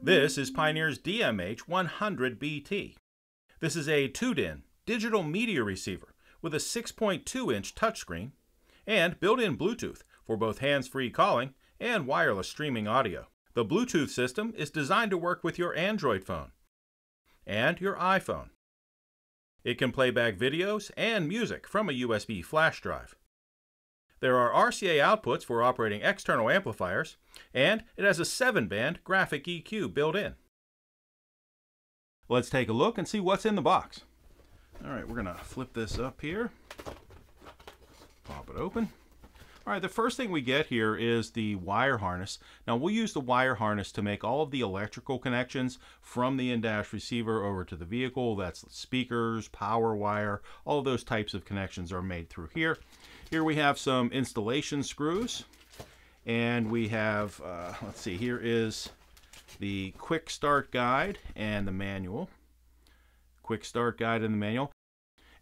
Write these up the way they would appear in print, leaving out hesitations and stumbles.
This is Pioneer's DMH-100BT. This is a tuned-in digital media receiver with a 6.2-inch touchscreen and built-in Bluetooth for both hands-free calling and wireless streaming audio. The Bluetooth system is designed to work with your Android phone and your iPhone. It can play back videos and music from a USB flash drive. There are RCA outputs for operating external amplifiers, and it has a 7-band graphic EQ built in. Let's take a look and see what's in the box. Alright, we're going to flip this up here. Pop it open. Alright, the first thing we get here is the wire harness. Now we'll use the wire harness to make all of the electrical connections from the in-dash receiver over to the vehicle. That's speakers, power wire, all of those types of connections are made through here. Here we have some installation screws, and we have, let's see, here is the quick start guide and the manual. Quick start guide and the manual.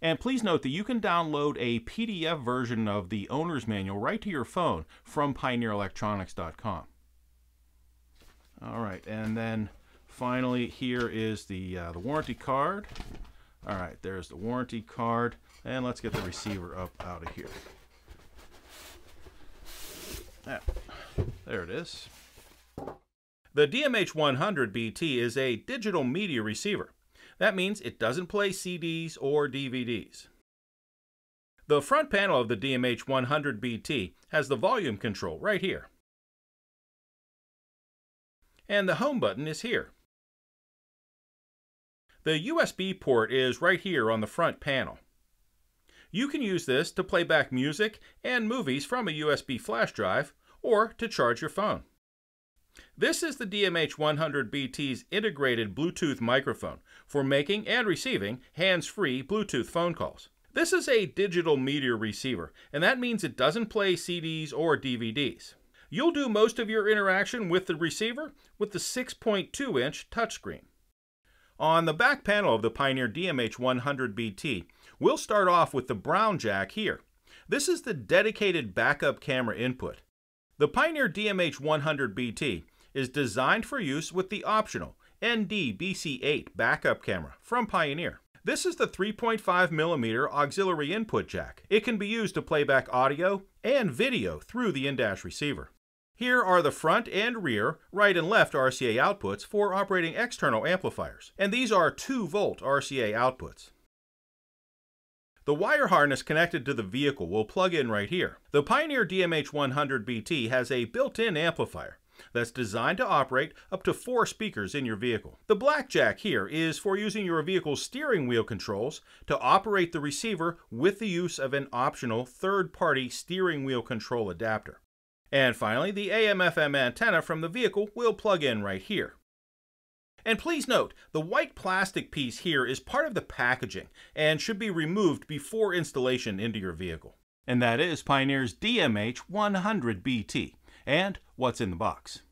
And please note that you can download a PDF version of the owner's manual right to your phone from pioneerelectronics.com. All right, and then finally here is the warranty card. All right, there's the warranty card, and let's get the receiver up out of here. Yeah, there it is. The DMH-100BT is a digital media receiver. That means it doesn't play CDs or DVDs. The front panel of the DMH-100BT has the volume control right here. And the home button is here. The USB port is right here on the front panel. You can use this to play back music and movies from a USB flash drive or to charge your phone. This is the DMH-100BT's integrated Bluetooth microphone for making and receiving hands-free Bluetooth phone calls. This is a digital media receiver, and that means it doesn't play CDs or DVDs. You'll do most of your interaction with the receiver with the 6.2-inch touchscreen. On the back panel of the Pioneer DMH-100BT, we'll start off with the brown jack here. This is the dedicated backup camera input. The Pioneer DMH-100BT is designed for use with the optional ND-BC8 backup camera from Pioneer. This is the 3.5mm auxiliary input jack. It can be used to play back audio and video through the in-dash receiver. Here are the front and rear, right and left RCA outputs for operating external amplifiers, and these are 2-volt RCA outputs. The wire harness connected to the vehicle will plug in right here. The Pioneer DMH-100BT has a built-in amplifier that's designed to operate up to 4 speakers in your vehicle. The black jack here is for using your vehicle's steering wheel controls to operate the receiver with the use of an optional third-party steering wheel control adapter. And finally, the AM/FM antenna from the vehicle will plug in right here. And please note, the white plastic piece here is part of the packaging and should be removed before installation into your vehicle. And that is Pioneer's DMH-100BT and what's in the box.